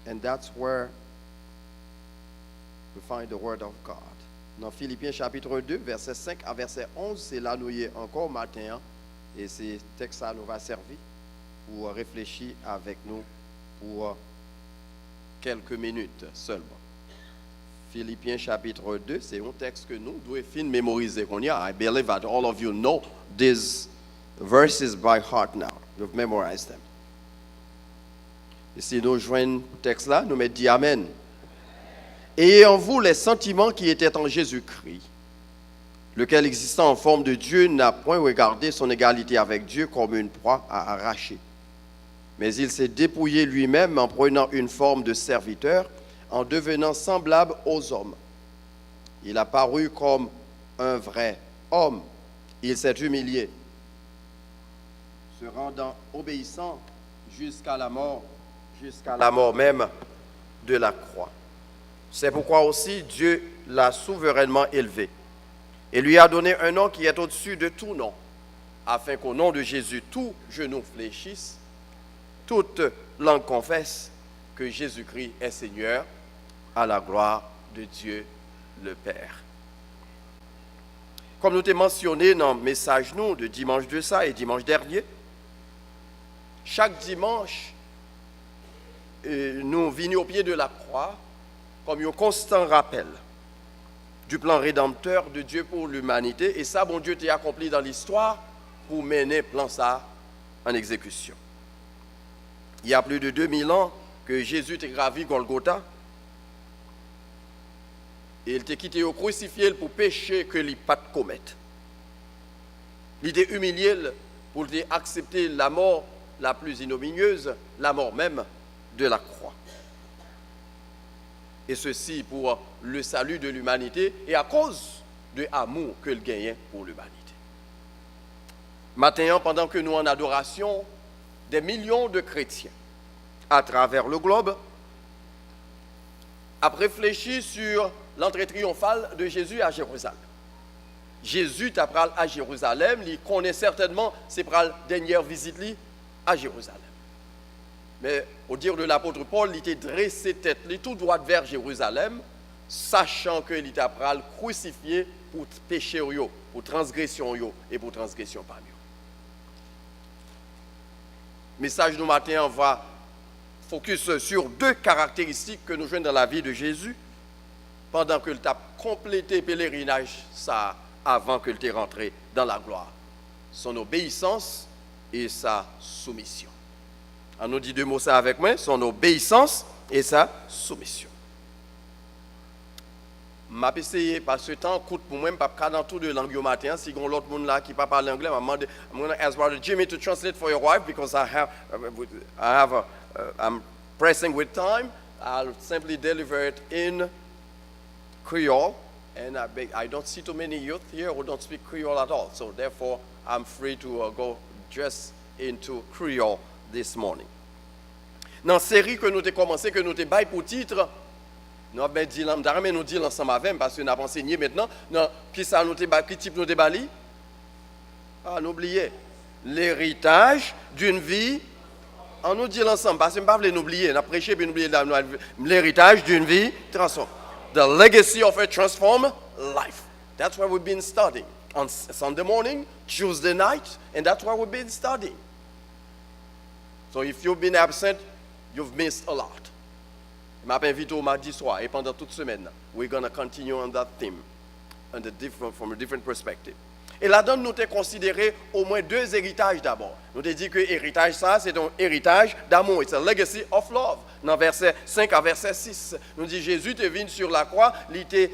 And that's where we find the word of God. Dans Philippiens chapitre 2, verset 5 à verset 11, c'est là nous y est encore matin. Hein, et ce texte-là nous va servir pour réfléchir avec nous pour quelques minutes seulement. Philippiens chapitre 2, c'est un texte que nous devons fin mémoriser. I believe that all of you know these verses by heart now. You've memorized them. Et si nous joignons le texte là, nous mettons Amen. Ayez en vous les sentiments qui étaient en Jésus-Christ, lequel existant en forme de Dieu n'a point regardé son égalité avec Dieu comme une proie à arracher. Mais il s'est dépouillé lui-même en prenant une forme de serviteur, en devenant semblable aux hommes. Il a paru comme un vrai homme. Il s'est humilié, se rendant obéissant jusqu'à la mort même de la croix. C'est pourquoi aussi Dieu l'a souverainement élevé et lui a donné un nom qui est au-dessus de tout nom, afin qu'au nom de Jésus, tout genou fléchisse, toute langue confesse que Jésus-Christ est Seigneur, à la gloire de Dieu le Père. Comme nous t'ai mentionné dans le message nous de dimanche de ça et dimanche dernier, chaque dimanche, nous venons au pied de la croix comme un constant rappel du plan rédempteur de Dieu pour l'humanité. Et ça, bon Dieu t'a accompli dans l'histoire pour mener le plan ça en exécution. Il y a plus de 2000 ans que Jésus t'a gravi Golgotha. Et il t'a quitté au crucifié pour pécher que il pas de commettre. Il t'a humilié pour accepter la mort la plus ignominieuse, la mort même de la croix. Et ceci pour le salut de l'humanité et à cause de l'amour que le gagnait pour l'humanité. Maintenant, pendant que nous en adoration, des millions de chrétiens à travers le globe ont réfléchi sur l'entrée triomphale de Jésus à Jérusalem. Jésus t'a pris à Jérusalem, il connaît certainement c'est la dernière visite à Jérusalem. Mais au dire de l'apôtre Paul, il était dressé tête tout droit vers Jérusalem, sachant qu'il était crucifié pour péché, pour transgression et pour transgression parmi eux. Message du matin, on va focus sur deux caractéristiques que nous jouons dans la vie de Jésus pendant qu'il a complété le pèlerinage ça, avant qu'il t'ait rentré dans la gloire. Son obéissance et sa soumission. On nous dit deux mots ça avec moi, son obéissance et sa soumission. Je vais essayer, parce que temps coûte pour moi, je ne peux pas dans tout de langue au matin. Si il y a l'autre monde là qui ne parle pas l'anglais, I'm going to ask Brother Jimmy to translate for your wife because I'm pressing with time. I'll simply deliver it in Creole. And I don't see too many youth here who don't speak Creole at all. So therefore, I'm free to go just into Creole this morning. Dans la série que nous avons commencé, que nous avons baillé pour titre, nous avons dit, nous dit ensemble avec, parce que nous avons enseigné maintenant, qui ça nous avons qui type nous avons bali? Ah, n'oubliez, l'héritage d'une vie, on nous dit ensemble, parce que nous ne pouvons pas l'oublier, nous avons prêché, puis nous oublions l'héritage d'une vie transformée. The legacy of a transformed life. That's what we've been studying on Sunday morning, Tuesday night, and that's what we've been studying. So if you've been absent, you've missed a lot. Je m'appelle invité mardi soir et pendant toute semaine, we're going to continue on that theme from a different perspective. Et là-dedans, nous avons considéré au moins deux héritages d'abord. Nous avons dit que l'héritage, ça, c'est un héritage d'amour. It's a legacy of love. Dans verset 5 à verset 6, nous dit Jésus est venu sur la croix, il était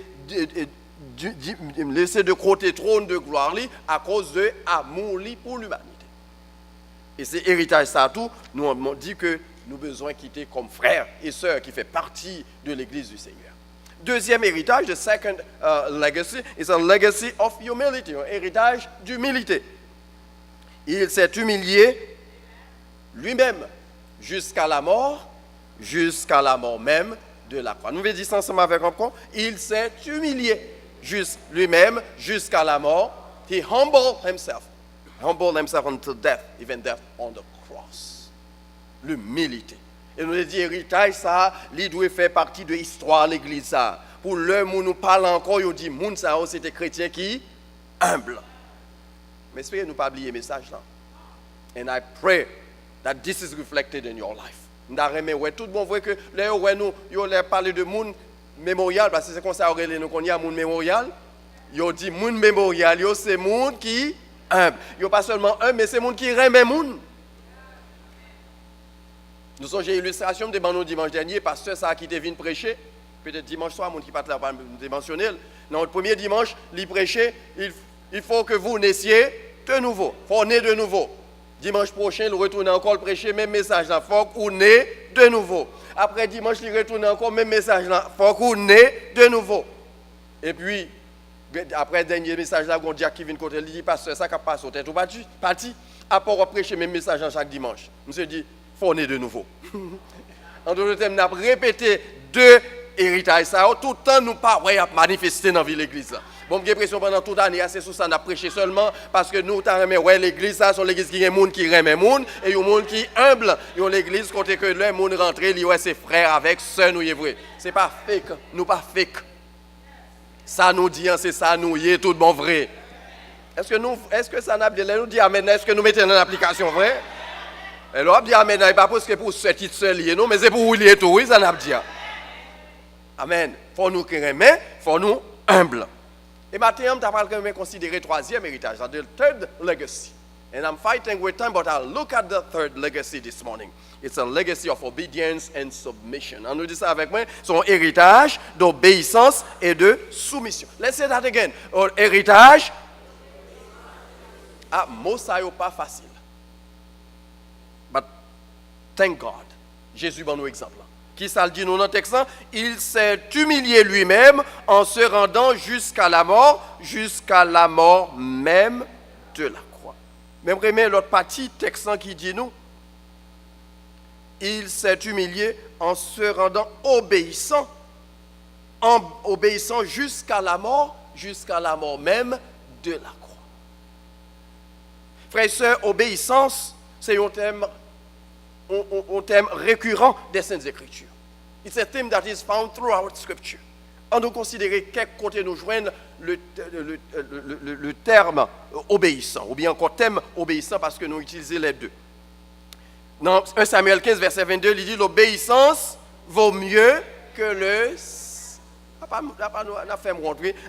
laissé de côté trône de gloire à cause de l'amour pour l'humanité. Et c'est héritage, ça tout, nous avons dit que nous avons besoin de quitter comme frères et sœurs qui fait partie de l'Église du Seigneur. Deuxième héritage, the second legacy, is a legacy of humility, un héritage d'humilité. Il s'est humilié lui-même jusqu'à la mort même de la croix. Nous allons dire ça ensemble avec un point. Il s'est humilié lui-même jusqu'à la mort. He humbled himself until death, even death on the cross. L'humilité. Et nous avons dit, héritage, ça, il doit faire partie de l'histoire de l'église. Ça. Pour l'heure où nous parlons encore, il dit, moun ça, c'était chrétien qui humble. Mais espérez nous pas oublier le message là. And I pray that this is reflected in your life. Tout le monde voit que là où nous parlé de moun mémorial, parce que c'est comme ça nous qu'on y a moun mémorial. Yo dit moun mémorial, yo c'est moun qui humble. Yo pas seulement un, mais c'est moun qui remet moun. Nous sommes j'ai illustration de nous dimanche dernier, pasteur ça qui était venu prêcher. Peut-être dimanche soir, moun qui pas là pas mentionner. Dans le premier dimanche, il prêchait, il faut que vous naissiez de nouveau. Il faut naître de nouveau. Dimanche prochain, il retourne encore prêcher, même message là. Il faut qu'on naisse de nouveau. Après dimanche, il retourne encore, même message là. Il faut qu'on naisse de nouveau. Et puis, après le dernier message là, on dit à Kevin Côté, il dit, pasteur, ça qui passe au tête, ou parti, après on prêcher même message chaque dimanche. Je me dit, il faut naître de nouveau. En d'autres termes, on a répété deux héritages, ça, tout le temps, nous pas manifester dans la vie de l'église. Bon, j'ai l'impression pendant toute l'année, c'est sur ça qu'on a prêché seulement parce que nous, l'église, ça, c'est l'église qui est monde qui remet monde et il y a monde qui humble. Il y a l'église côté que le monde rentre, il y a ses frères avec sœurs, nous y est vrai. C'est pas fake, nous pas fake. Ça nous dit, c'est ça, nous y est tout bon vrai. Est-ce que ça n'a pas dit, nous dit amen, est-ce que nous mettons en application vrai? Et là, on dit amen, pas parce que pour ce titre seul lié, non, mais c'est pour vous lier tout, oui, ça n'a pas dit. Amen. Il faut nous remettre, il faut nous humble. Et maintenant, je vais considérer le troisième héritage, the third legacy. And I'm fighting with time, but I'll look at the third legacy this morning. It's a legacy of obedience and submission. On nous dit ça avec moi, son héritage d'obéissance et de soumission. Let's say that again. Héritage. Ah, mot ça n'est pas facile. But thank God. Jésus donne nous exemple. Qui ça le dit nous dans le texte? Il s'est humilié lui-même en se rendant jusqu'à la mort même de la croix. Même remets l'autre partie texte qui dit nous, il s'est humilié en se rendant obéissant jusqu'à la mort même de la croix. Frères et sœurs, obéissance, c'est un thème récurrent des Saintes Écritures. It's a theme that is found throughout Scripture. On doit considérer quel côté nous joignent le terme obéissant, ou bien encore thème obéissant parce que nous utilisons les deux. Dans 1 Samuel 15, verset 22, il dit l'obéissance vaut mieux que le...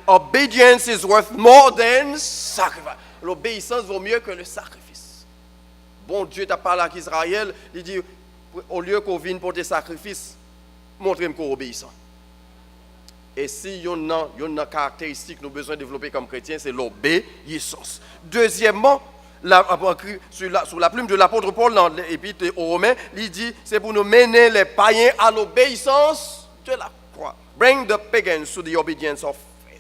Obedience is worth more than sacrifice. L'obéissance vaut mieux que le sacrifice. Bon Dieu t'a parlé à Israël, il dit, au lieu qu'on vienne pour des sacrifices, montrez-moi qu'on est obéissant. Et si il y a une caractéristique que nous avons besoin de développer comme chrétiens, c'est l'obéissance. Deuxièmement, sous la plume de l'apôtre Paul dans l'épître aux Romains, il dit, c'est pour nous mener les païens à l'obéissance de la croix. Bring the pagans to the obedience of faith.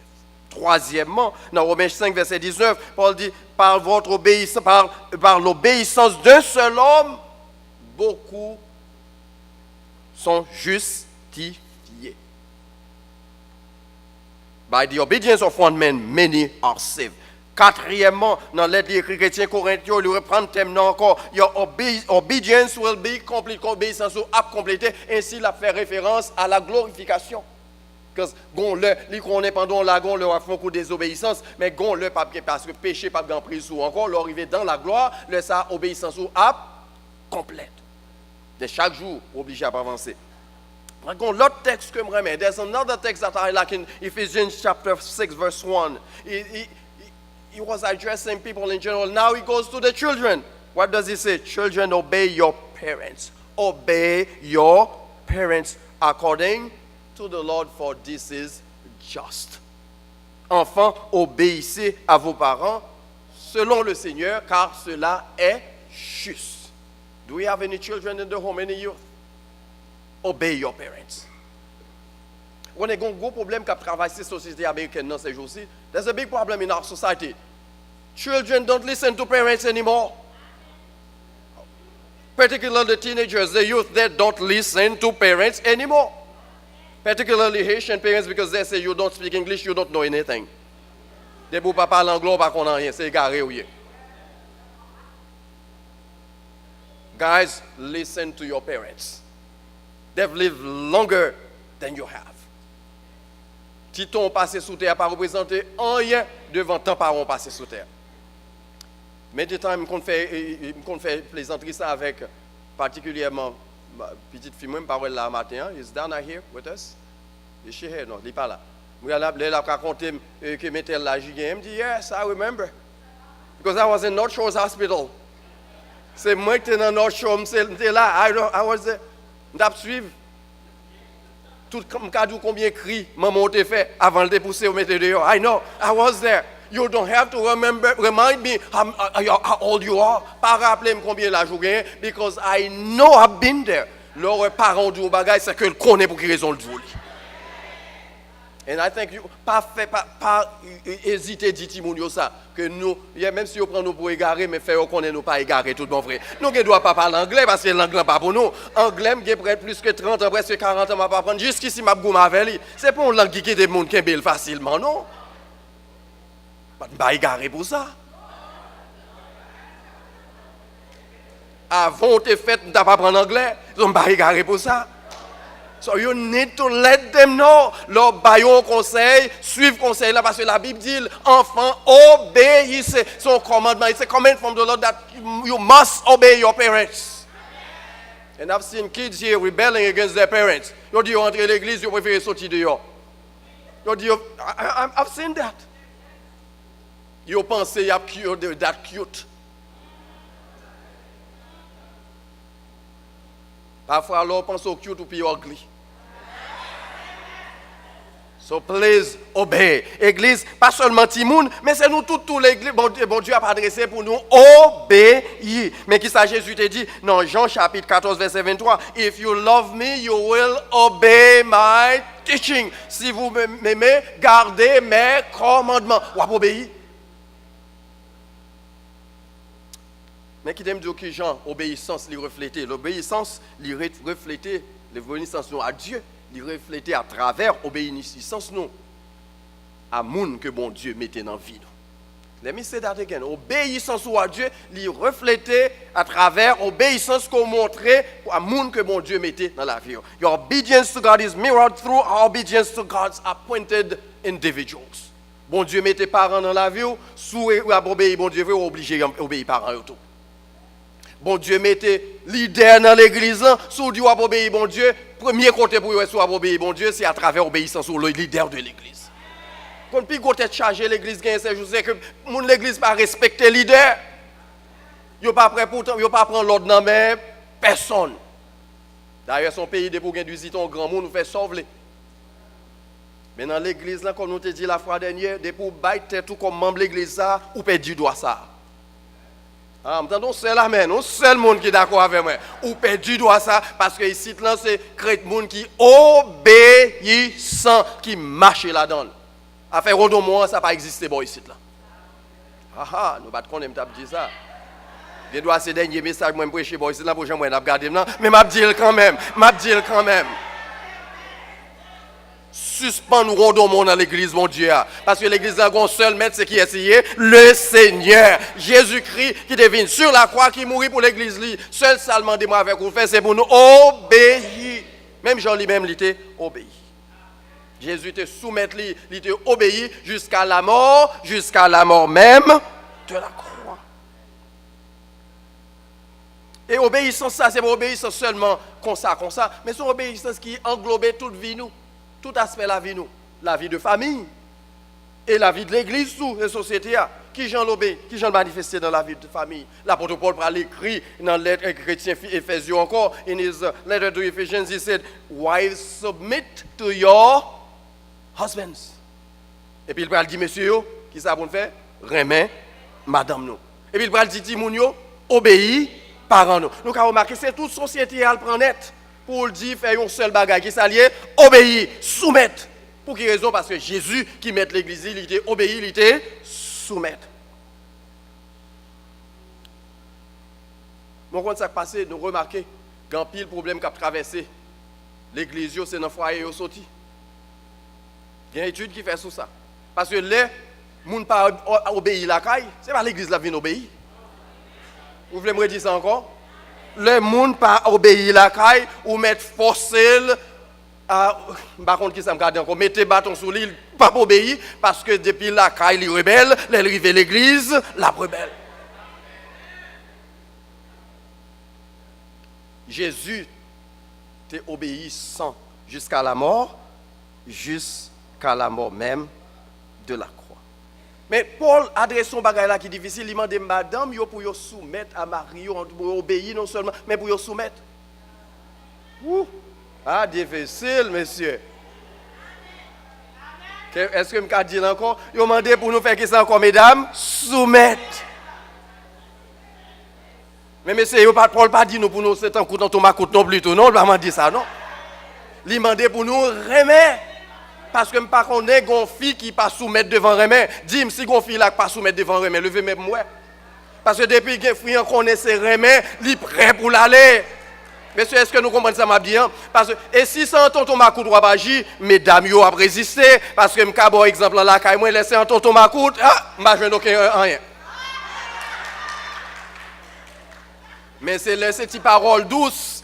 Troisièmement, dans Romains 5, verset 19, Paul dit, par l'obéissance d'un seul homme, beaucoup sont justifiés. By the obedience of one man, many are saved. Quatrièmement, dans lettre écrite chrétien Corinthiens, il reprend le thème encore. Your obedience will be complete. Obéissance a complété. Ainsi, il a fait référence à la glorification. Parce que qu'on est pendant la gon le font coup désobéissance, mais gon le pas parce que péché pas grand prise ou encore l'arriver dans la gloire, le ça obéissance ou a complète. De chaque jour obligé à avancer. L'autre texte que je remets, there's another text that I like in Ephesians chapter 6 verse 1. He was addressing people in general. Now he goes to the children. What does he say? Children, obey your parents. Obey your parents according to the Lord, for this is just. Enfants, obéissez à vos parents selon le Seigneur, car cela est juste. Do we have any children in the home, any youth? Obey your parents. On a un gros problème qui travaille dans la société américaine dans ces jours-ci. There's a big problem in our society. Children don't listen to parents anymore. Particularly the teenagers, the youth, they don't listen to parents anymore. Particularly Haitian parents, because they say you don't speak English, you don't know anything. Des beaux papas l'anglais, pas qu'on a rien, c'est égaré ou yé. Guys, listen to your parents. They've lived longer than you have. Titon passé sous terre pas représenté rien devant tant parents passé sous terre. Maintenant, je me fais plaisanterie ça avec particulièrement ma petite fille, moi, je parle là matin. Is Dana here with us? Is she here? Non, elle n'est pas là. Je vais raconter que Metel là, je me dit, yes, I remember. Because I was in North Shores Hospital. C'est moi qui étais dans North Shore, j'étais là, I was there. Je suivre. Tout le combien de cris maman t'a fait avant de te pousser au mettre dehors. I know, I was there. You don't have to remind me how old you are. Pas rappeler combien l'âge vous gagnez, because I know I've been there. Leurs parents du bagage, c'est que le connaît pour quelle raison le voulait. And I think pas hésiter dire Timounio ça que nous même si on prend nous pour égarer mais faire qu'on nous pas égarer tout bon vrai. Nous ne doit pas parler anglais parce que l'anglais pas pour nous. Anglais j'ai près plus que 30 ans presque 40 ans m'a pas apprendre jusqu'ici m'a goût avec. C'est pas une langue qui des monde qui belle facilement non. Pas égarer pour ça. Avant te fait t'as pas apprendre anglais, on pas égarer pour ça. So you need to let them know. Leur baillon conseil, suivre conseil là parce que la Bible dit enfant obéissez son commandement. It's a command from the Lord that you must obey your parents. And I've seen kids here rebelling against their parents. Yo dit entrer à l'église, yo préfère sortir dehors. Yo dit I've seen that. Yo pense y a that cute. Parfois, alors, on pense au cute ou puis ugly. So please obey. Église, pas seulement Timoun, mais c'est nous tous l'église. Bon Dieu a adressé pour nous obéir. Mais qui ça Jésus te dit? Non, Jean chapitre 14, verset 23. If you love me, you will obey my teaching. Si vous m'aimez, gardez mes commandements. Ou à obéir. Mais qui t'aime dire que Jean, obéissance, lui refléter. L'obéissance, lui refléter, l'obéissance à Dieu, lui refléter à travers obéissance nous à monde que bon Dieu mettait dans la vie. Let me say that again. Obéissance à Dieu, lui refléter à travers obéissance qu'on montrait à monde que bon Dieu mettait dans la vie. Your obedience to God is mirrored through our obedience to God's appointed individuals. Bon Dieu mettait parents dans la vie, sous obéir bon Dieu veut obliger à obéir parents autour. Bon Dieu mettez leader dans l'église, sous Dieu à obéir bon Dieu, premier côté pour eux soit obéir bon Dieu, c'est à travers obéissance au leader de l'église. Quand puis côté charger l'église gagne c'est je sais que l'église pas respecter leader. Yo pas prêt pourtant, yo pas prendre l'ordre dans main personne. D'ailleurs son pays de pour gain du ziton grand monde nous fait sauver. Mais dans l'église là comme nous te dit la fois dernière, de pour bailler tout comme membre l'église ça ou perdu droit ça. Ah, m'entendons seul amen, un seul monde qui est d'accord avec moi. Ou perdu doit ça parce que ici là c'est crête monde qui obéissant qui marche là-dedans. Affaire au moins ça pas exister bon ici là. Ah nous pas connaître m't'a dit ça. Je dois ces derniers messages moi prêcher bon ici là pour moi n'a regarder non, mais m'a dit quand même, Suspend nous rendons monde dans l'église mon Dieu parce que l'église a un seul maître c'est qui est le Seigneur Jésus-Christ qui devient sur la croix qui mourit pour l'église lui seul seulement de moi avec vous faire c'est pour nous obéir même Jean lui-même il était obéi Jésus te soumettre lui il était obéi jusqu'à la mort même de la croix et obéissance ça c'est pas obéissance seulement comme ça mais c'est une obéissance qui englobe toute vie nous tout aspect de la vie nous, la vie de famille et la vie de l'église sous la société qui j'en l'obéit, qui j'en manifesté dans la vie de famille. L'apôtre Paul a écrit dans lettre chrétien Éphésiens encore in his letter to Ephesians he said wives submit to your husbands. Et puis il va dire monsieur qui ça pour faire remet madame nous. Et puis il va dire Timounio obéit parents nous. Nous avons remarqué c'est toute société à le prendre net. Pour le dire, faire un seul bagage qui s'allie, obéir, soumettre. Pour quelle raison? Parce que Jésus qui met l'église, il était obéi, il était soumettre. Bon, quand ça passe, nous remarquons qu'il y a un pile problème qui a traversé l'église, c'est dans le foyer qui est sorti. Il y a une étude qui fait sur ça. Parce que les gens ne pas obéir la caille, ce n'est pas l'église qui vient obéir. Vous voulez me redire ça encore? le monde pas obéir la caille ou mettre forcer par contre qui ça me garde encore mettez bâton sous l'île pas pour obéir parce que depuis la caille il rebelle, l'arrivée l'église, la rebelle. Jésus t'est obéissant jusqu'à la mort même de la croix. Mais Paul adresse son bagage là qui est difficile, il demande madame yo pour yo soumettre à Marie, pour obéir non seulement mais pour yo soumettre. Ah, difficile, monsieur. Est-ce que je peux dire encore? Vous demandez pour nous faire que ça encore, mesdames? Soumettre. Mais monsieur, Paul pas dit nous pour nous, c'est un coup dans ton macoute non plus, non? Il ne m'a dit ça, non? Il demandé pour nous remettre. Parce que je ne sais pas qu'on est une fille qui ne pas soumettre devant remet. Dis-moi si une fille là pas soumettre devant remet, levez même moi. Parce que depuis que fille on connaît ses remets, il est prêt pour l'aller. Monsieur, est-ce que nous comprenons ça, m'a dit? Parce que, et si sans tonton Macoute ou agir, mesdames, yo a résisté. Parce que, je bon exemple là, quand moi laissé un tonton Macoute, je ne aucun rien. Mais c'est les petites paroles douces,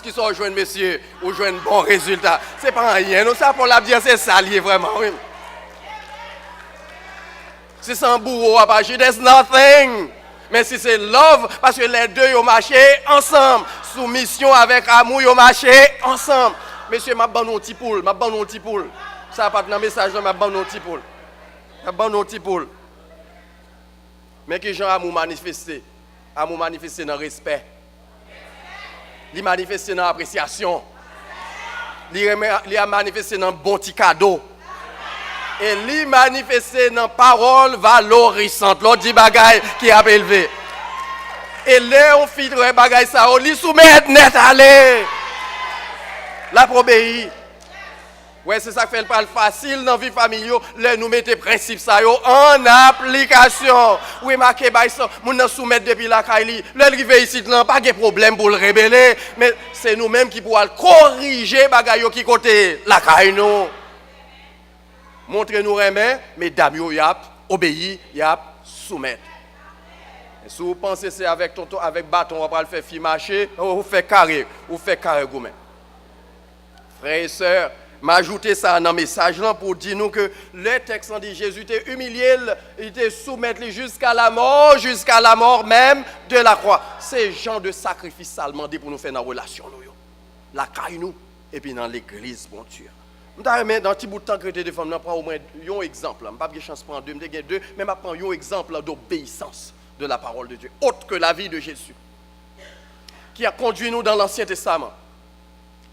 qui sont rejointes, monsieur, ou joignent bon résultat. C'est pas rien, nous, ça pour la dire, c'est ça, vraiment, oui. Si c'est un bourreau à agir, there's nothing. Mais si c'est love, parce que les deux, ils ont marché ensemble. Soumission avec amour, ils ont marché ensemble. Monsieur, m'a ban un petit poule. Ça n'a pas de message, m'a ban un petit poule. Mais que Jean amour manifesté dans le respect. Il manifesté dans l'appréciation. Il a manifesté dans le bon petit cadeau. Et lui manifester dans parole valorisante. L'autre dit bagaille qui a élevé. Et là, on fait des bagaille ça, on lui soumet net aller. La probéi. Ouais, c'est ça qui fait le facile dans la vie familiale. Là, nous mettons les principes ça en application. Oui, marqué by ça. Nous soumettre depuis la caille. Là, arrivé ici, pas de problème pour le révéler. Mais c'est nous-mêmes qui pouvons corriger bagaille qui côté la caille nous. Montrez-nous remet, mesdames, y a obéi, y a soumettre. Et si vous pensez que c'est avec bâton, on va le faire fi marcher, ou fait carré gourmet. Frères et sœurs, m'ajoutez ça dans le message là pour dire nous que le texte en dit Jésus était humilié, il était soumettre jusqu'à la mort même de la croix. C'est genre de sacrifice seulement pour nous faire dans la relation nous, la caille nous et puis dans l'église bon Dieu. Dans un petit bout de temps que je te je prends au moins un exemple. Je n'ai pas de chance de prendre deux, mais je prends un exemple d'obéissance de la parole de Dieu, autre que la vie de Jésus, qui a conduit nous dans l'Ancien Testament.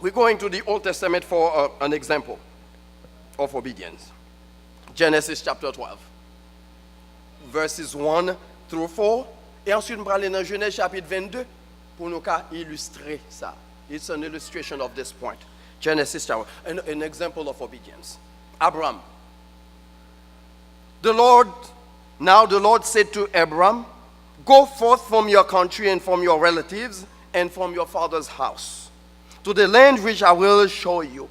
We're going to the Old Testament for an example of obedience. Genesis chapter 12, verses 1 through 4. Et ensuite, nous allons aller dans Genèse chapitre 22 pour nous illustrer ça. It's an illustration of this point. Genesis chapter, an example of obedience. Abraham. The Lord said to Abraham, go forth from your country and from your relatives and from your father's house to the land which I will show you.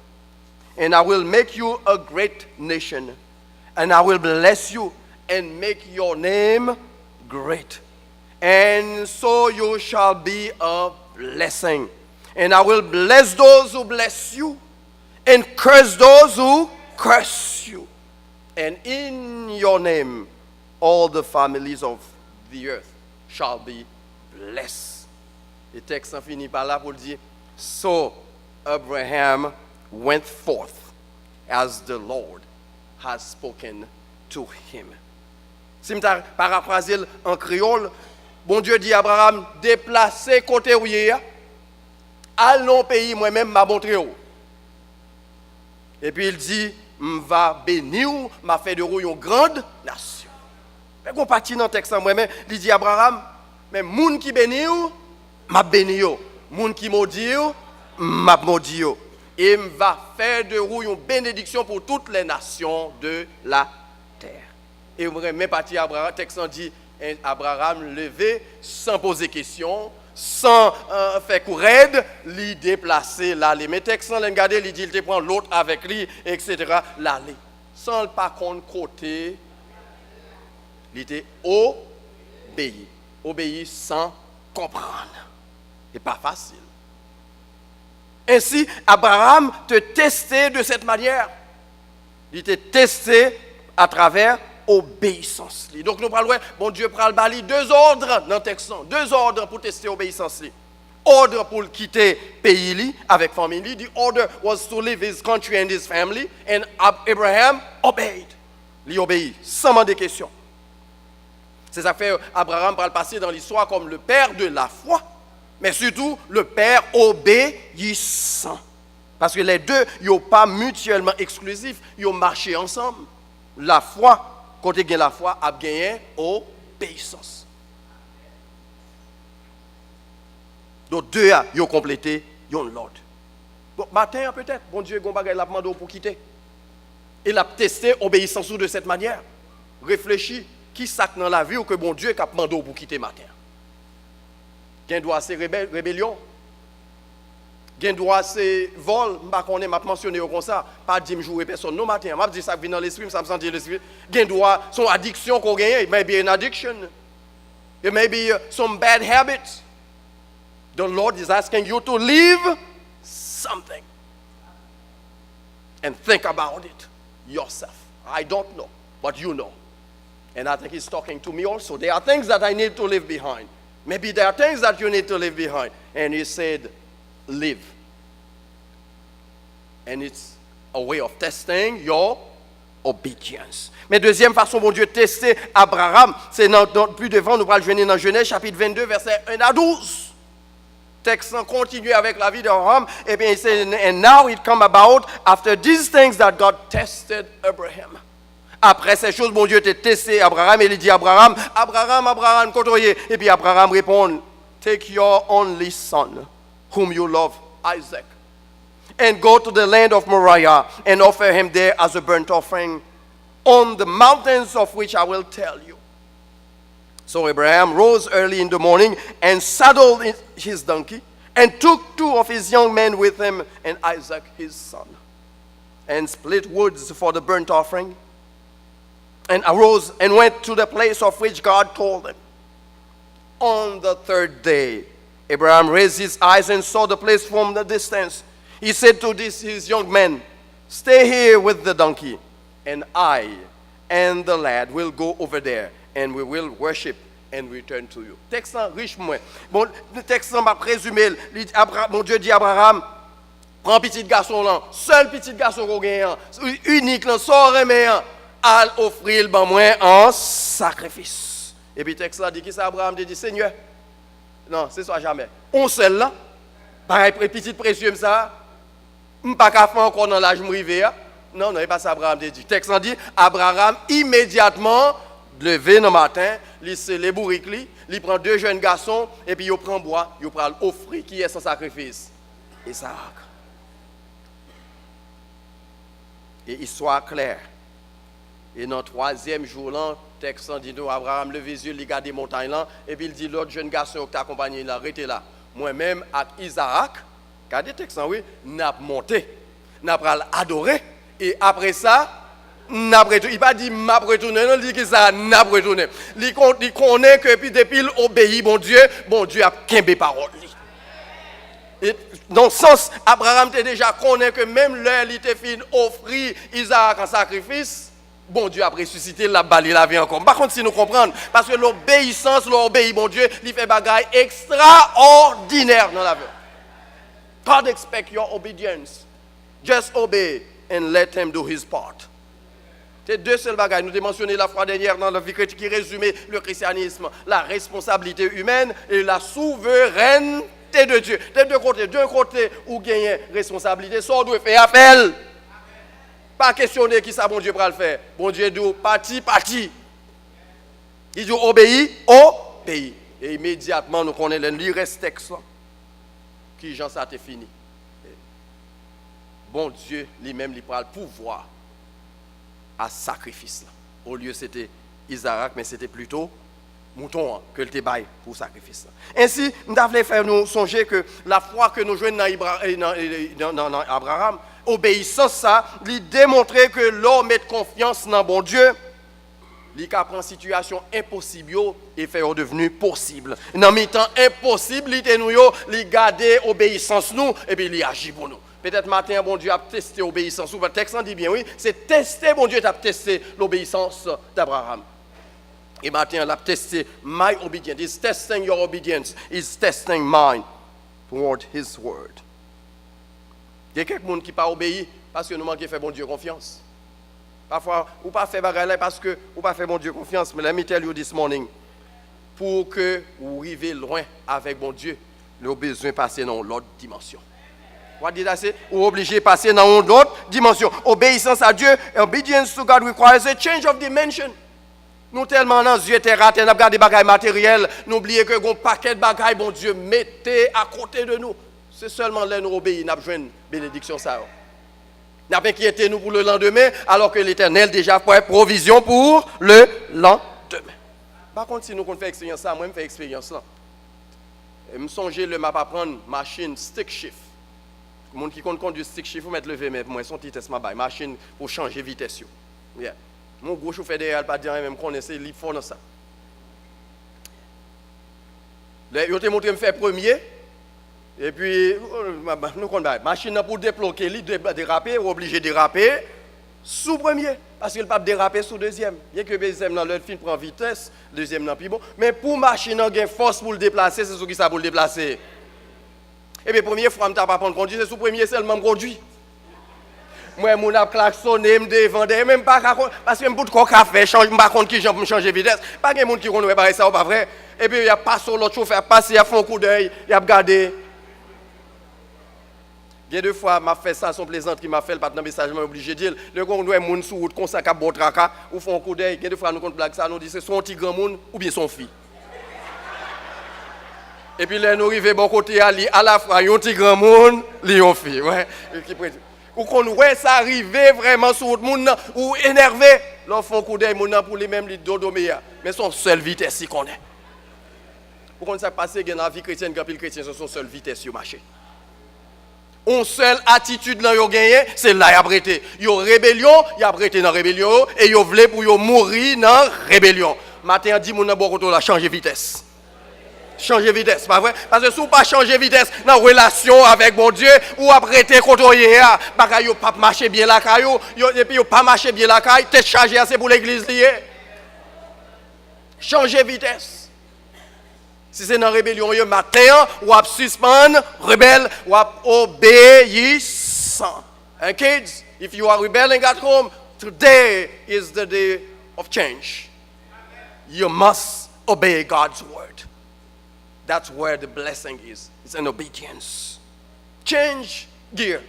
And I will make you a great nation. And I will bless you and make your name great. And so you shall be a blessing. And I will bless those who bless you, and curse those who curse you. And in your name, all the families of the earth shall be blessed. Le texte en finit par là pour dire, so Abraham went forth as the Lord has spoken to him. Si je paraphrase en créole, bon Dieu dit à Abraham, déplacez côté où il est. Allons pays, moi-même, m'a montré. Et puis il dit, va bénir, m'a fait de vous une grande nation. Mais qu'on partit dans le texte, moi-même, il dit Abraham, mais moun qui bénit, m'a béni. Moun qui maudit, m'a maudit. Et va faire de vous une bénédiction pour toutes les nations de la terre. Et vous même parti Abraham, le texte dit, Abraham levé sans poser question. Sans faire courir, lui déplacer, l'aller. Mais texte sans regarder, il dit, il te prend l'autre avec lui, etc. L'aller. Sans le pas contre côté, il était obéi. Obéi sans comprendre. Et pas facile. Ainsi, Abraham te testait de cette manière. Il te testé à travers obéissance. Donc nous parlons, bon Dieu prend le bali deux ordres dans le texte, deux ordres pour tester l'obéissance. Ordre pour quitter le pays avec famille. The order was to leave his country and his family. And Abraham obeyed. Il obéit, sans demander de questions. C'est ça que fait Abraham va le passer dans l'histoire comme le père de la foi, mais surtout le père obéissant. Parce que les deux, ils ne sont pas mutuellement exclusifs, ils ont marché ensemble. La foi, quand tu as la foi, a gagné obéissance. Donc deux, ils ont complété, ils ont l'ordre. Donc matin peut-être, bon Dieu, il a demandé pour quitter. Il a testé obéissance de cette manière. Réfléchis, qui sac dans la vie ou que bon Dieu a demandé pour quitter matin. Quel doit c'est rébellion? Gen droit c'est vol, je m'a mentionné comme ça, pas dire jouer personne non matin, m'a dit ça vient dans l'esprit, ça me sentir l'esprit. Gen droit son addiction qu'on gagne, it may be an addiction. It may be some bad habits. The Lord is asking you to leave something and think about it yourself. I don't know, but you know. And I think he's talking to me also. There are things that I need to leave behind. Maybe there are things that you need to leave behind. And he said, live. And it's a way of testing your obedience. Mais deuxième façon, bon Dieu, tester Abraham, c'est plus devant, nous allons joindre dans Genèse, chapitre 22, versets 1 à 12. Texte continue avec la vie d'Abraham. Et bien, il dit, and now it come about after these things that God tested Abraham. Après ces choses, bon Dieu t'a testé Abraham. Et il dit, Abraham, côtoyez. Et puis Abraham répond, take your only son, whom you love, Isaac, and go to the land of Moriah and offer him there as a burnt offering on the mountains of which I will tell you. So Abraham rose early in the morning and saddled his donkey and took two of his young men with him and Isaac his son, and split woods for the burnt offering, and arose and went to the place of which God told him. On the third day, Abraham raised his eyes and saw the place from the distance. He said to his young men, stay here with the donkey, and I and the lad will go over there, and we will worship and return to you. Texte riche moins. Bon, le texte m'a présumé. Mon Dieu dit à Abraham, prends petit garçon là, seul petit garçon qu'on gagne, unique là, sans remettre, à offrir le moins en sacrifice. Et puis le texte là dit qui ça Abraham dit Seigneur, non, c'est ça jamais. On seul là, pareil petit précieux ça, pas qu'à faire encore dans l'âge m'rivé. Non, non, c'est pas ça Abraham dit. Le texte dit Abraham immédiatement levé le matin, il se les bourriques, il prend deux jeunes garçons et puis il prend bois, il prend l'offrir qui est son sacrifice. Isaac. Et histoire claire. Et dans le troisième jour là, texte dit nous Abraham levé les yeux, il regarde les montagnes là et puis il dit l'autre jeune garçon qui t'a accompagné là, arrêtez là. Moi-même avec Isaac, regardez le texte oui, n'a monté, n'a adoré et après ça il n'a pas dit m'a retourné, non, il dit que ça n'a retourné. Il connaît que depuis il obéit bon Dieu a kembe parole. Et dans ce sens, Abraham te déjà connaît que même l'heure il te fin offrir Isaac en sacrifice, bon Dieu a ressuscité la balle la vie encore. Par contre si nous comprenons parce que l'obéissance, l'obéit bon Dieu, il fait bagaille extraordinaire dans la vie. God expect your obedience. Just obey and let him do his part. C'est deux seuls bagages. Nous avons mentionné la fois dernière dans la vie chrétienne qui résumait le christianisme, la responsabilité humaine et la souveraineté de Dieu. Des deux côtés, d'un côté où gagne responsabilité, soit on doit faire appel. Pas questionner qui ça bon Dieu va le faire. Bon Dieu dit parti. Il dit obéis. Et immédiatement nous connaissons le reste texte qui Jean ça t'est fini. Bon Dieu lui-même il prend le pouvoir à sacrifice. Au lieu c'était Isaac, mais c'était plutôt mouton que le débaille pour sacrifice. Ainsi, nous devons faire nous songer que la foi que nous jouons dans Abraham, obéissance ça, lui démontrer que l'homme met confiance dans bon Dieu, il prend une situation impossible et fait devenu possible. Dans le temps impossible, il garde obéissance nous et puis il agit pour nous. Peut-être matin, bon Dieu a testé l'obéissance. Le texte en dit bien, oui, c'est tester, bon Dieu a testé l'obéissance d'Abraham. Et matin, il a testé my obedience. He's testing your obedience. He's testing mine toward his word. Il y a quelqu'un qui n'a pas obéi parce que nous manquons de faire bon Dieu confiance. Parfois, ou pas faire bagarre parce que ou pas faire bon Dieu confiance. Mais let me tell you this morning, pour que vous arriviez loin avec bon Dieu, vous avez besoin de passer dans l'autre dimension. What did I say? Vous êtes obligé de passer dans une autre dimension. Obéissance à Dieu, obedience to God requires a change of dimension. Nous tellement dans yeux terre, nous regardons des bagages matériels, nous oublions que un paquet de bagages, bon Dieu, mettez à côté de nous. C'est seulement là nous obéissons, nous avons une bénédiction ça. Nous avons inquiété nous pour le lendemain, alors que l'Éternel déjà fait provision pour le lendemain. Par contre, si nous faisons expérience ça, moi je fais expérience là. Je me songe le map à prendre machine stick shift. Les gens qui conduisent stick shift, vous mettez levé, mais moi, son petit test, ma machine pour changer vitesse. Yeah. Mon gros chauffeur derrière, pas dire même qu'on essaie de faire ça. Ils ont montré me faire premier. Et puis, nous connaissons. Machine pour débloquer, déraper, obligé de déraper sous premier. Parce qu'il ne peut pas déraper sous deuxième. Bien que le deuxième, le film prend vitesse, le deuxième, non plus bon. Mais pour machine, il y a force pour le déplacer, c'est ce qui ça pour le déplacer. Et bien, première fois, je ne peux pas prendre conduire, c'est sous premier seulement conduit. Moi, je suis klaxonné, je me vendais, même pas parce que je ne peux pas faire, je ne sais pas qui j'aime changer de vitesse. Pas de monde qui connaît ça ou pas vrai. Et puis, il y a pas sur l'autre chauffeur, il a fait un coup d'œil, il a regardé. Il y a deux fois, je fait ça, son plaisanterie m'a fait, le partenaire message m'a obligé de dire, le gars doit être sur route, comme ça, qui a bon tracas, ou font un coup d'œil. Il y a deux fois, nous compte blague ça, nous dit c'est son petit grand monde ou bien son fille. Et puis là, nous arrivons bon côté à la fois, un petit grand monde, une fille. Ouais. Ou qu'on voit ça arriver vraiment sur le monde, ou énervé, là, font un coup d'œil pour les mêmes dodo meilleurs. Mais son seule vitesse, si qu'on est. Pour qu'on ça passe dans la vie chrétienne, quand les chrétiens sont son seule vitesse sur le marché. Une seule attitude là, ils ont gagné, c'est là, ils ont arrêté. Ils ont rébellion, ils ont arrêté dans la rébellion, et ils ont voulu pour mourir dans la rébellion. Maintenant, dit mon bon côté là, changer vitesse. Changer vitesse, pas vrai? Parce que si vous ne pas changer vitesse dans la relation avec mon Dieu, ou arrêter côtoyer, parce que vous pas marcher bien la caille, et puis vous pas marcher bien la caille, t'es chargé assez pour l'église liée. Changer vitesse. Si c'est dans la rébellion, vous matin, ou à suspendre, rebelle, ou à obéissant. And kids, if you are rebelling at home, today is the day of change. You must obey God's word. That's where the blessing is. It's an obedience. Change gear.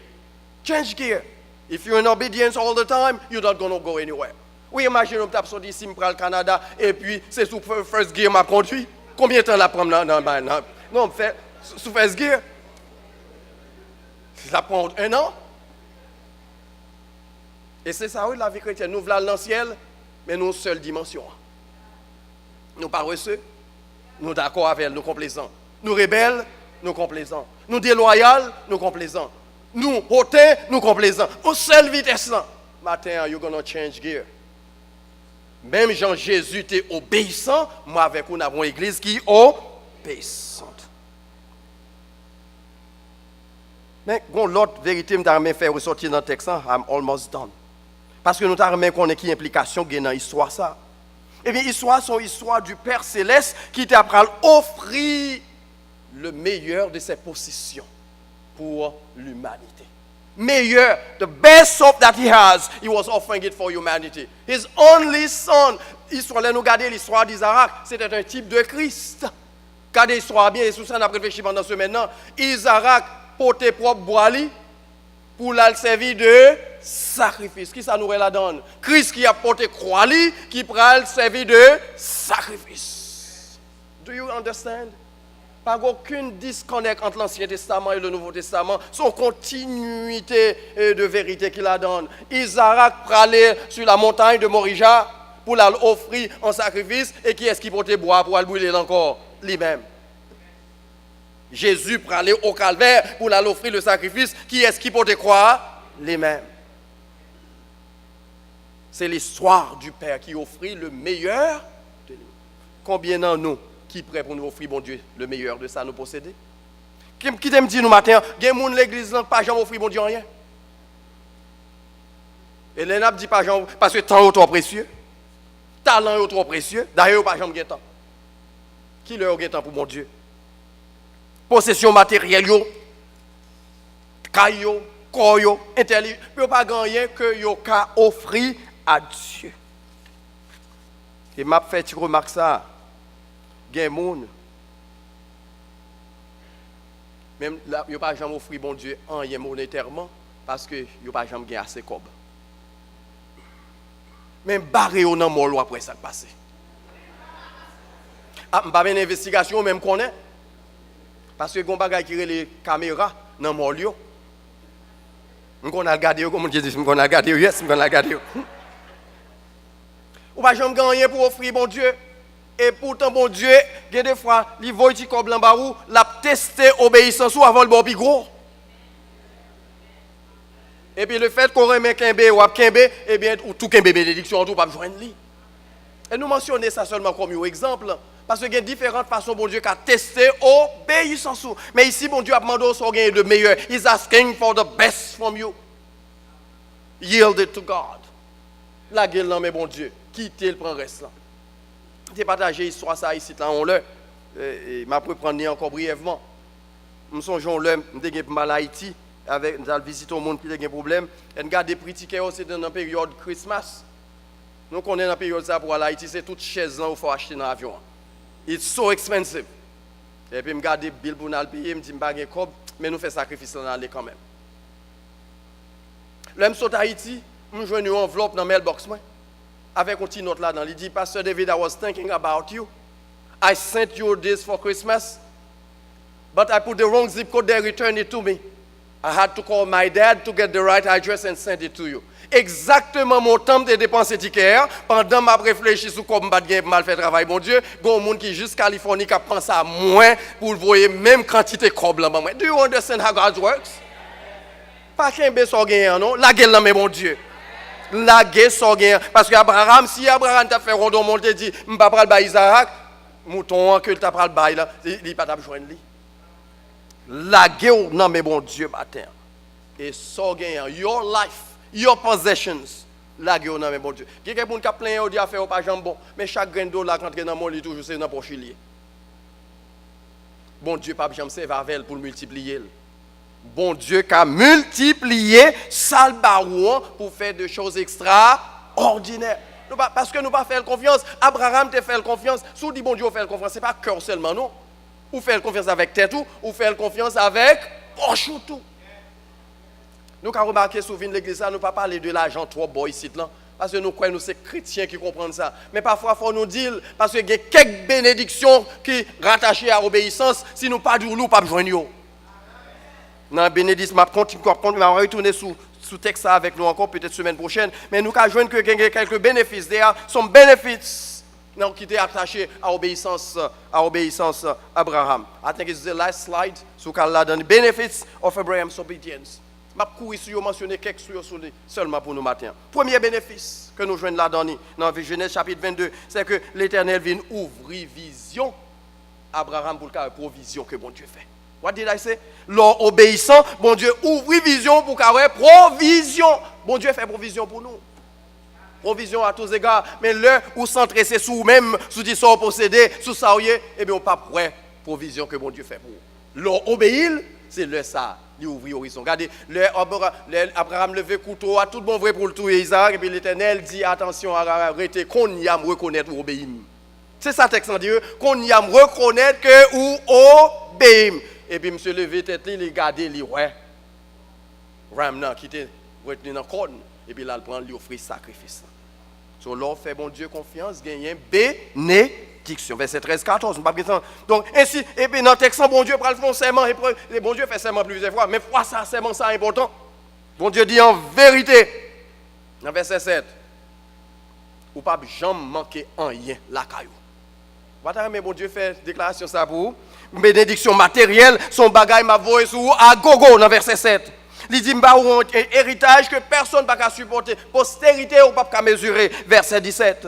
Change gear. If you're in obedience all the time, you're not going to go anywhere. Oui, imaginez, on tape sur ici, pour le Canada, et puis c'est sous first gear m'a conduit. Combien de temps la prend non, on fait sous first gear. Ça prend 1 an. Et c'est ça, oui, la vie chrétienne. Nous voulons dans le ciel, mais nous, seule dimension. Nous pas reçus. Nous d'accord avec elle, nous complaisants. Nous rebelles, nous complaisants. Nous déloyaux, nous complaisants. Nous hautains, nous complaisants. Au seule vitesse là. Matin, you're gonna change gear. Même Jean-Jésus était obéissant, moi avec vous, nous avons une église qui est obéissante. Mais l'autre vérité, je vais faire ressortir dans le texte, I'm almost done. Parce que nous avons connaître qui implication dans l'histoire ça. Eh bien, l'histoire, c'est l'histoire du Père Céleste qui t'a offert le meilleur de ses possessions pour l'humanité. Meilleur, the best hope that he has, he was offering it for humanity. His only son. L'histoire, là, nous regardons l'histoire d'Isaac, c'était un type de Christ. Regardez l'histoire bien, et sous ça, on a réfléchi pendant ce maintenant. Isaac portait propre bois pour la servir de sacrifice. Qui ça nous la donne? Christ qui a porté croix qui prend le servir de sacrifice. Do you understand? Pas aucune disconnect entre l'Ancien Testament et le Nouveau Testament. Son continuité de vérité qu'il la donne. Isaac pralait sur la montagne de Morija pour l'offrir en sacrifice. Et qui est-ce qui portait bois pour le brûler encore? Lui-même. Jésus pralait au calvaire pour l'offrir le sacrifice. Qui est-ce qui portait croix? Lui-même. C'est l'histoire du Père qui offrit le meilleur de nous. Combien d'en nous qui prêt pour nous offrir, bon Dieu, le meilleur de ça nous posséder? Qui t'aime dire nous matin, il y a des gens de l'église qui pas jamais offrir, bon Dieu, rien. Et les n'a dit pas jamais, parce que le temps est trop précieux. Talent est trop précieux. D'ailleurs, pas jamais de temps. Qui leur a temps pour mon Dieu? Possession matérielle, caillou, corps, intelligence, ne peut pas gagner que yo ka offrir à Dieu. Et m'a fait une remarque ça. Il y a des gens, même là, ils n'ont pas jamais offert bon Dieu en rien monétairement parce qu'ils n'ont pas jamais gagné assez de cob. Même barré au nan mort après ça passé. Ah, m'pas une investigation même connaît parce que gon bagay qui les caméras nan mort yo. M'kon a regarder comme on dit, m'kon a regarder, yes, m'kon a regarder. Ou pas jamais gagner pour offrir bon Dieu. Et pourtant, bon Dieu, il y a des fois, il voit petit cob l'embarou, l'a testé obéissance ou avant le bon plus gros. Et puis le fait qu'on remet Kembe ou Kembe, eh bien, tout Kembe bénédiction, tout pas joindre lui. Et nous mentionnons ça seulement comme un exemple. Parce qu'il y a différentes façons, bon Dieu, qu'à tester obéissance. Mais ici, bon Dieu a demandé au gagner le meilleur. He's asking for the best from you. Yield it to God. La gueule, non, mais bon Dieu, quittez le prend reste là. J'ai partagé l'histoire ça ici, là, on l'a. Je vais prendre encore brièvement. Je songe on l'a, je suis mal à Haïti, avec visiter au monde qui a des problèmes. Et regarde des prix tickets aussi dans la période Christmas. Nous connaissons la période ça pour aller à Haïti, c'est toute chaise là où il faut acheter dans l'avion. It's so expensive. Et puis je regarde des billes pour nous payer, je me dis, je n'ai pas de cob, mais nous faisons sacrifice là aller quand même. Là, je suis à Haïti, je joue une enveloppe dans le mailbox. Avec un petit note là-dedans, il dit, Pastor David, I was thinking about you. I sent you this for Christmas, but I put the wrong zip code there, returned it to me. I had to call my dad to get the right address and send it to you. Exactement mon temps de dépenser ticket, pendant que je réfléchis sur comment je mal fait travail, mon Dieu, il y a des gens qui jusqu'à Californie qui pensent à moins pour voyer même quantité de cob là. Do you understand how God works? Pas qu'un bé so gagnant non, la gueule là mais mon Dieu. La guerre so gagnant parce que Abraham si Abraham t'a fait rondon mon Dieu dit, m'pa pral ba Isaac, mouton que t'a pral ba là, il pas t'a joindre lui. La guerre non mais bon Dieu matin. Et so gagnant your life, your possessions. La guerre non mais bon Dieu. Quelqu'un pour qui a plein de affaires pas jambon, mais chaque grain d'eau là quand rentre dans mon lit toujours c'est dans poche lié. Bon Dieu pas jamais servir avec pour multiplier. Bon Dieu qui a multiplié Salbarouan pour faire des choses extraordinaires. Parce que nous pas faire confiance. Abraham te fait confiance. Si on dit bon Dieu, on fait confiance, ce n'est pas cœur seulement, non. Ou faire confiance avec tête ou faire confiance avec poche tout. Nous avons remarqué souvent l'église, nous ne pas parler de l'argent trop beau ici. Parce que nous croyons que c'est chrétiens qui comprennent ça. Mais parfois, il faut nous dire, parce qu'il y a quelques bénédictions qui rattachées à l'obéissance, si nous ne pas du nous, pas besoin de nous. Dans la bénédiction, je vais retourner sous texte avec nous encore, peut-être semaine prochaine. Mais nous avons joué quelques bénéfices. There sont bénéfices qui étaient attachés à l'obéissance Abraham. I think it's the last slide. Sous dans the benefits of Abraham's obedience. Je vais mentionner quelques seulement pour nous matin. Premier bénéfice que nous jouons là-dedans, dans Genèse chapitre 22, c'est que l'Éternel vient ouvrir vision Abraham pour la provision que bon Dieu fait. What did I say? L'obéissant, bon Dieu ouvre vision pour qu'il y ait provision. Bon Dieu fait provision pour nous. Provision à tous égards. Mais là où centrer c'est sur vous-même, sur dit ça posséder, sur ça, eh bien on pas prêt provision que bon Dieu fait pour vous. L'obéir, c'est le ça, il ouvre l'horizon. Regardez, Abraham levé couteau à tout bon vrai pour le tuer Isaac, et puis l'Éternel dit attention, arrêtez, qu'on y a me reconnaître ou obéir. C'est ça texte en Dieu, qu'on y a me reconnaître que ou obéir. Et puis, monsieur levé tête, il regarde, il ouais. Ramna qui était retenu dans le corps. Et puis là, il prend, il offre sacrifice. So, l'on fait bon Dieu confiance, gagne bénédiction. Verset 13-14. Donc, ainsi, et puis dans le texte, bon Dieu prend le fond serment. Et bon Dieu fait serment plusieurs fois. Mais fois ça, serment, ça important. Bon Dieu dit en vérité, dans verset 7, ou pas jamais manquer en rien la caillou. Voilà, mais bon Dieu fait déclaration ça pour vous. Bénédiction matérielle, son bagage m'a voix sur à gogo dans verset 7. Il dit, bah, un héritage que personne ne peut supporter. Postérité, on ne peut pas mesurer. Verset 17.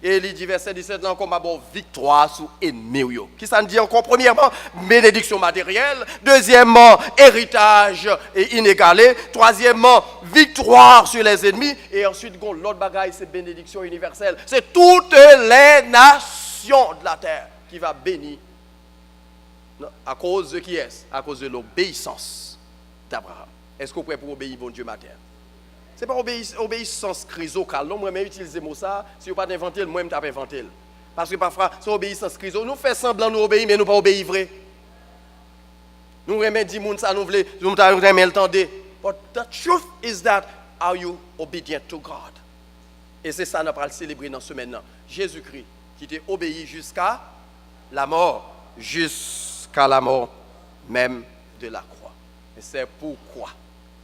Et il dit, verset 17, là encore, ma bonne victoire sur ennemi. Qui ça dit encore? Premièrement, bénédiction matérielle. Deuxièmement, héritage inégalé. Troisièmement, victoire sur les ennemis. Et ensuite, l'autre bagaille, c'est bénédiction universelle. C'est toutes les nations de la terre qui va bénir. À cause de qui est-ce? À cause de l'obéissance d'Abraham. Est-ce que vous êtes prêt pour obéir bon Dieu matin? Ce n'est pas obéissance chrysocale. Non, moi, je utilise ce mot ça. Si vous n'avez pas inventé, moi, je n'ai inventé. Parce que parfois, c'est obéissance chrysocale. Nous faisons semblant nous obéir, mais nous ne pas obéir vrai. Nous remettons 10 personnes, ça nous voulons, nous remettons le temps. But the truth is that, are you obedient to God? Et c'est ça que nous allons célébrer dans ce maintenant. Jésus-Christ, qui était obéi jusqu'à la mort. Jusqu'à la mort même de la croix. Et c'est pourquoi.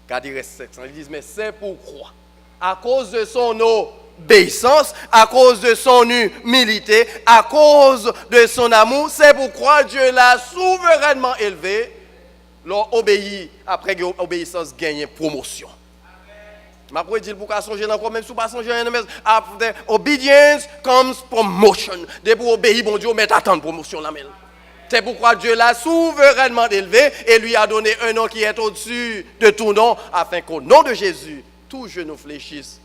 Quand il reste 700, ils disent, mais c'est pourquoi. À cause de son obéissance, à cause de son humilité, à cause de son amour, c'est pourquoi Dieu l'a souverainement élevé. L'ont obéi, après obéissance, gagne promotion. Je vais dire pour songer encore, même si vous ne songer rien, mais after obedience comes promotion. Dès pour obéir, bon Dieu, met attendre promotion là même. C'est pourquoi Dieu l'a souverainement élevé et lui a donné un nom qui est au-dessus de tout nom, afin qu'au nom de Jésus, tout genou fléchisse,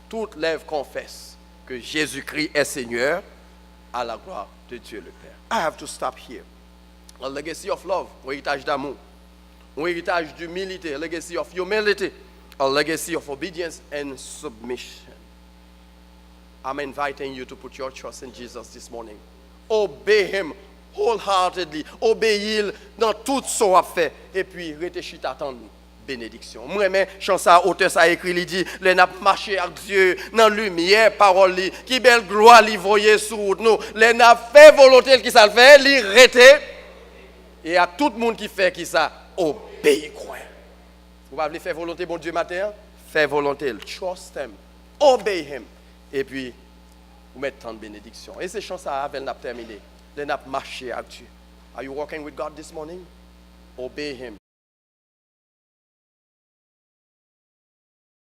toute lèvre confesse que Jésus-Christ est Seigneur, à la gloire de Dieu le Père. I have to stop here. A legacy of love, un héritage d'amour, un héritage d'humilité, a legacy of humility, a legacy of obedience and submission. I'm inviting you to put your trust in Jesus this morning. Obey Him wholeheartedly, obéir dans tout ce qu'on a fait, et puis réfléchir attendre bénédiction. Moi-même, chance à auteur ça écrit, il dit, le n'a marché avec Dieu dans la lumière, parole, qui belle gloire lui voyait sur nous, le n'a fait volonté qui ça le fait, lui rete, et à tout le monde qui fait qui ça, obéit quoi. Vous pouvez faire volonté bon Dieu matin, faire volonté, trust Him, obey Him, et puis vous mettez tant de bénédiction. Et c'est chance à elle n'a terminé. Then up marcher avec Dieu. Are you walking with God this morning? Obey Him.